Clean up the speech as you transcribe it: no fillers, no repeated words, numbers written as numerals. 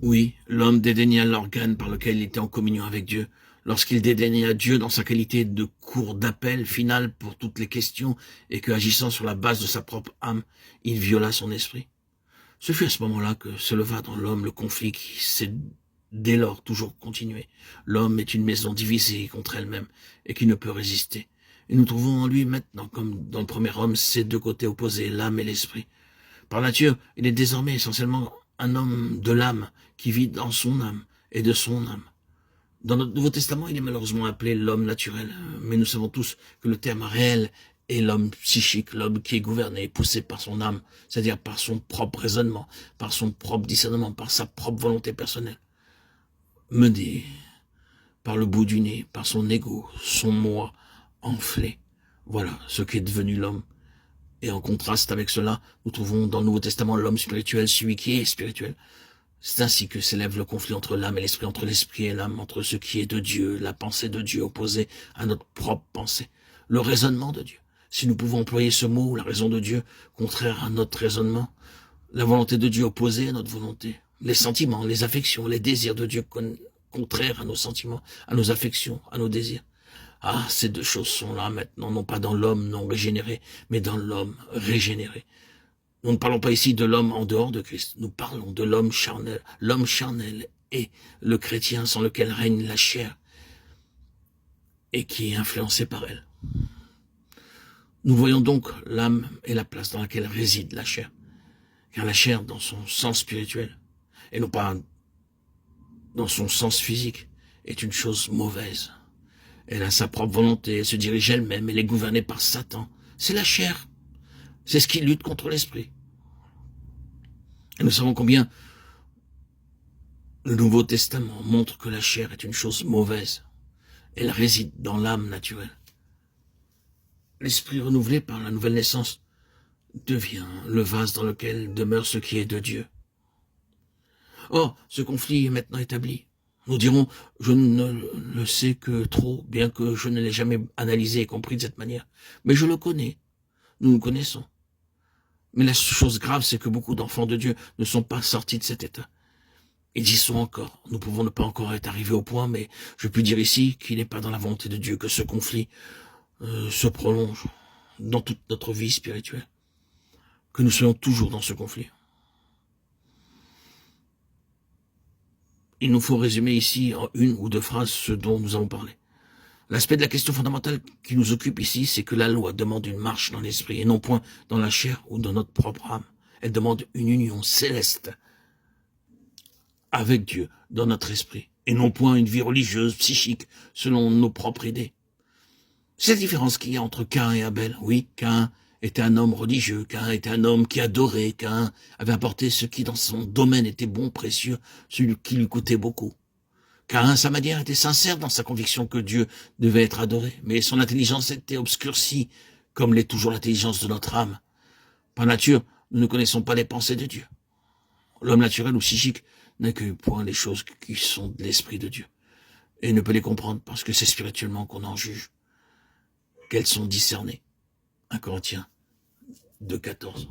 Oui, l'homme dédaigna l'organe par lequel il était en communion avec Dieu. Lorsqu'il dédaigna Dieu dans sa qualité de cour d'appel final pour toutes les questions et que, agissant sur la base de sa propre âme, il viola son esprit. Ce fut à ce moment-là que se leva dans l'homme le conflit qui s'est dès lors toujours continué. L'homme est une maison divisée contre elle-même et qui ne peut résister. Et nous trouvons en lui maintenant, comme dans le premier homme, ces deux côtés opposés, l'âme et l'esprit. Par nature, il est désormais essentiellement un homme de l'âme qui vit dans son âme et de son âme. Dans notre Nouveau Testament, il est malheureusement appelé l'homme naturel, mais nous savons tous que le terme réel est l'homme psychique, l'homme qui est gouverné, poussé par son âme, c'est-à-dire par son propre raisonnement, par son propre discernement, par sa propre volonté personnelle, mené par le bout du nez, par son ego, son moi enflé. Voilà ce qu'est devenu l'homme. Et en contraste avec cela, nous trouvons dans le Nouveau Testament l'homme spirituel, celui qui est spirituel. C'est ainsi que s'élève le conflit entre l'âme et l'esprit, entre l'esprit et l'âme, entre ce qui est de Dieu, la pensée de Dieu opposée à notre propre pensée, le raisonnement de Dieu. Si nous pouvons employer ce mot, la raison de Dieu, contraire à notre raisonnement, la volonté de Dieu opposée à notre volonté, les sentiments, les affections, les désirs de Dieu contraires à nos sentiments, à nos affections, à nos désirs. Ah, ces deux choses sont là maintenant, non pas dans l'homme non régénéré, mais dans l'homme régénéré. Nous ne parlons pas ici de l'homme en dehors de Christ, nous parlons de l'homme charnel. L'homme charnel est le chrétien sans lequel règne la chair et qui est influencé par elle. Nous voyons donc l'âme et la place dans laquelle réside la chair. Car la chair, dans son sens spirituel, et non pas dans son sens physique, est une chose mauvaise. Elle a sa propre volonté, elle se dirige elle-même, elle est gouvernée par Satan. C'est la chair. C'est ce qui lutte contre l'esprit. Et nous savons combien le Nouveau Testament montre que la chair est une chose mauvaise. Elle réside dans l'âme naturelle. L'esprit renouvelé par la nouvelle naissance devient le vase dans lequel demeure ce qui est de Dieu. Or, ce conflit est maintenant établi. Nous dirons, je ne le sais que trop, bien que je ne l'ai jamais analysé et compris de cette manière. Mais je le connais. Nous le connaissons. Mais la chose grave, c'est que beaucoup d'enfants de Dieu ne sont pas sortis de cet état. Ils y sont encore. Nous pouvons ne pas encore être arrivés au point, mais je puis dire ici qu'il n'est pas dans la volonté de Dieu que ce conflit se prolonge dans toute notre vie spirituelle. Que nous soyons toujours dans ce conflit. Il nous faut résumer ici en une ou deux phrases ce dont nous avons parlé. L'aspect de la question fondamentale qui nous occupe ici, c'est que la loi demande une marche dans l'esprit et non point dans la chair ou dans notre propre âme. Elle demande une union céleste avec Dieu dans notre esprit et non point une vie religieuse, psychique, selon nos propres idées. C'est la différence qu'il y a entre Caïn et Abel. Oui, Caïn était un homme religieux, Caïn était un homme qui adorait, Caïn avait apporté ce qui dans son domaine était bon, précieux, celui qui lui coûtait beaucoup. Caïn, sa manière, était sincère dans sa conviction que Dieu devait être adoré, mais son intelligence était obscurcie, comme l'est toujours l'intelligence de notre âme. Par nature, nous ne connaissons pas les pensées de Dieu. L'homme naturel ou psychique n'accueille point les choses qui sont de l'esprit de Dieu, et ne peut les comprendre parce que c'est spirituellement qu'on en juge, qu'elles sont discernées. 1 Corinthiens 2,14.